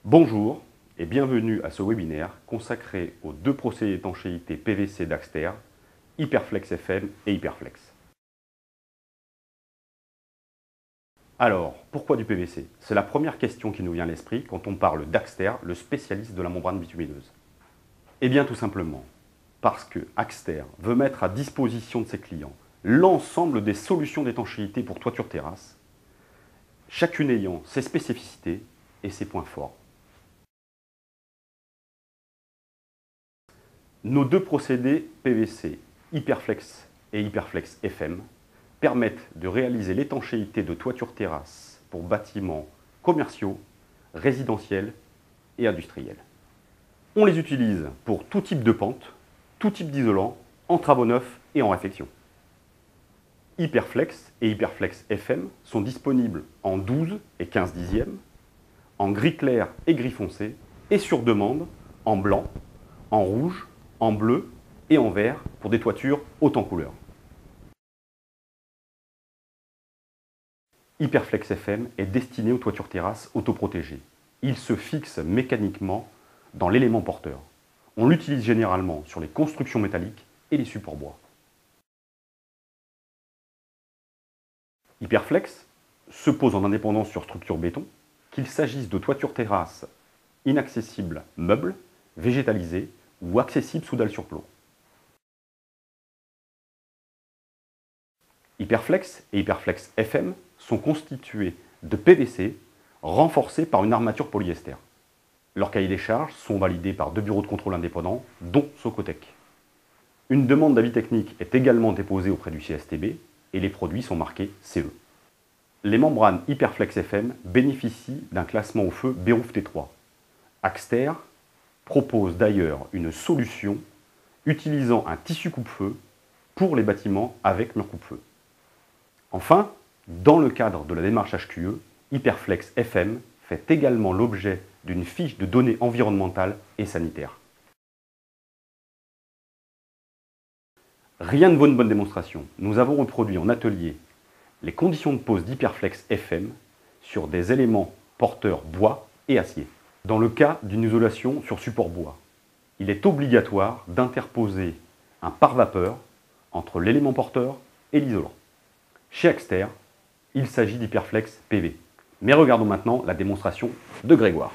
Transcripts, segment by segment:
Bonjour et bienvenue à ce webinaire consacré aux deux procédés d'étanchéité PVC d'Axter, Hyperflex FM et Hyperflex. Alors, pourquoi du PVC? C'est la première question qui nous vient à l'esprit quand on parle d'Axter, le spécialiste de la membrane bitumineuse. Eh bien tout simplement, parce que Axter veut mettre à disposition de ses clients l'ensemble des solutions d'étanchéité pour toiture terrasse, chacune ayant ses spécificités et ses points forts. Nos deux procédés PVC, Hyperflex et Hyperflex FM, permettent de réaliser l'étanchéité de toiture terrasse pour bâtiments commerciaux, résidentiels et industriels. On les utilise pour tout type de pente, tout type d'isolant, en travaux neufs et en réfection. Hyperflex et Hyperflex FM sont disponibles en 12 et 15 dixièmes, en gris clair et gris foncé, et sur demande en blanc, en rouge, en bleu et en vert pour des toitures hautes en couleur. Hyperflex FM est destiné aux toitures terrasses autoprotégées. Il se fixe mécaniquement dans l'élément porteur. On l'utilise généralement sur les constructions métalliques et les supports bois. Hyperflex se pose en indépendance sur structure béton, qu'il s'agisse de toitures terrasses inaccessibles meubles, végétalisées ou accessibles sous dalle sur plomb. Hyperflex et Hyperflex FM sont constitués de PVC renforcés par une armature polyester. Leurs cahiers des charges sont validés par 2 bureaux de contrôle indépendants, dont Socotec. Une demande d'avis technique est également déposée auprès du CSTB et les produits sont marqués CE. Les membranes Hyperflex FM bénéficient d'un classement au feu Béruf T3. Axter propose d'ailleurs une solution utilisant un tissu coupe-feu pour les bâtiments avec mur coupe-feu. Enfin, dans le cadre de la démarche HQE, Hyperflex FM fait également l'objet d'une fiche de données environnementales et sanitaires. Rien ne vaut une bonne démonstration. Nous avons reproduit en atelier les conditions de pose d'Hyperflex FM sur des éléments porteurs bois et acier. Dans le cas d'une isolation sur support bois, il est obligatoire d'interposer un pare-vapeur entre l'élément porteur et l'isolant. Chez Axter, il s'agit d'Hyperflex PV. Mais regardons maintenant la démonstration de Grégoire.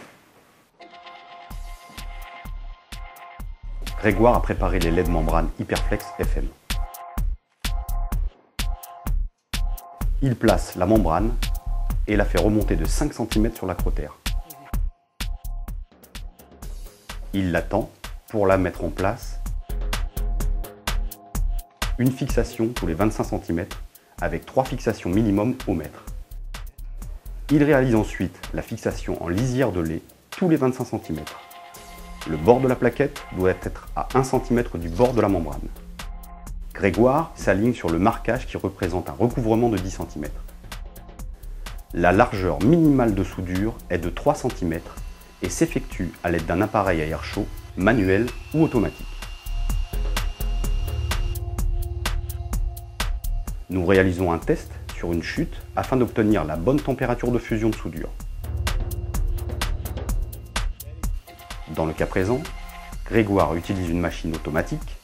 Grégoire a préparé les LED membranes Hyperflex FM. Il place la membrane et la fait remonter de 5 cm sur l'acrotère. Il l'attend pour la mettre en place. Une fixation tous les 25 cm avec 3 fixations minimum au mètre. Il réalise ensuite la fixation en lisière de lait tous les 25 cm. Le bord de la plaquette doit être à 1 cm du bord de la membrane. Grégoire s'aligne sur le marquage qui représente un recouvrement de 10 cm. La largeur minimale de soudure est de 3 cm et s'effectue à l'aide d'un appareil à air chaud, manuel ou automatique. Nous réalisons un test sur une chute afin d'obtenir la bonne température de fusion de soudure. Dans le cas présent, Grégoire utilise une machine automatique.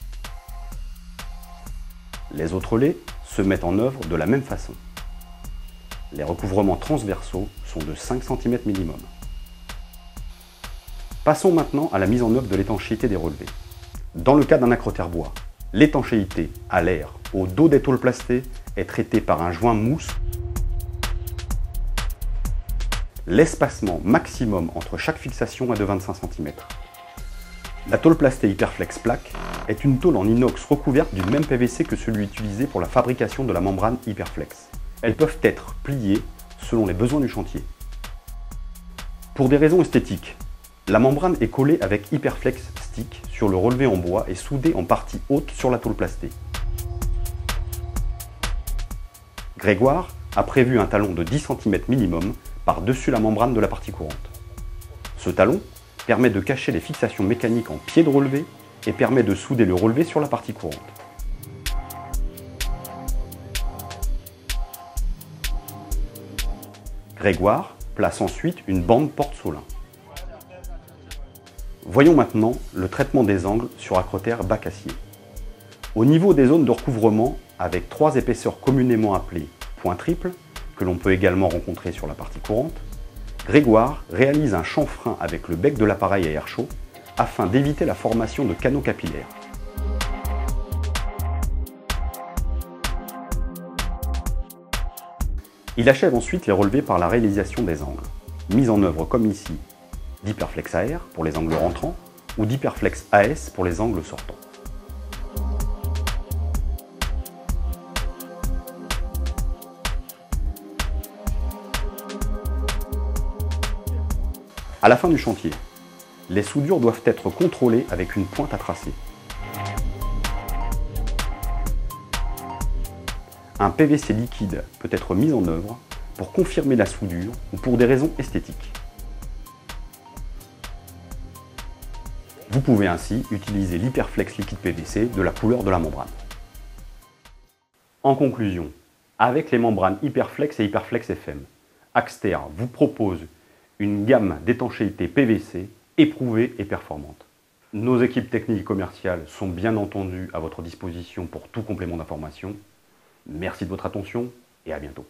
Les autres laits se mettent en œuvre de la même façon. Les recouvrements transversaux sont de 5 cm minimum. Passons maintenant à la mise en œuvre de l'étanchéité des relevés. Dans le cas d'un acrotère bois, l'étanchéité à l'air au dos des tôles plastées est traitée par un joint mousse. L'espacement maximum entre chaque fixation est de 25 cm. La tôle plastée Hyperflex Plaque est une tôle en inox recouverte du même PVC que celui utilisé pour la fabrication de la membrane Hyperflex. Elles peuvent être pliées selon les besoins du chantier. Pour des raisons esthétiques, la membrane est collée avec Hyperflex Stick sur le relevé en bois et soudée en partie haute sur la tôle plastée. Grégoire a prévu un talon de 10 cm minimum par-dessus la membrane de la partie courante. Ce talon permet de cacher les fixations mécaniques en pied de relevé et permet de souder le relevé sur la partie courante. Grégoire place ensuite une bande porte-solin. Voyons maintenant le traitement des angles sur acrotère bac acier. Au niveau des zones de recouvrement, avec 3 épaisseurs communément appelées points triples, que l'on peut également rencontrer sur la partie courante, Grégoire réalise un chanfrein avec le bec de l'appareil à air chaud afin d'éviter la formation de canaux capillaires. Il achève ensuite les relevés par la réalisation des angles, mise en œuvre comme ici d'hyperflex AR pour les angles rentrants ou d'hyperflex AS pour les angles sortants. À la fin du chantier, les soudures doivent être contrôlées avec une pointe à tracer. Un PVC liquide peut être mis en œuvre pour confirmer la soudure ou pour des raisons esthétiques. Vous pouvez ainsi utiliser l'hyperflex liquide PVC de la couleur de la membrane. En conclusion, avec les membranes Hyperflex et Hyperflex FM, Axter vous propose une gamme d'étanchéité PVC éprouvée et performante. Nos équipes techniques et commerciales sont bien entendu à votre disposition pour tout complément d'information. Merci de votre attention et à bientôt.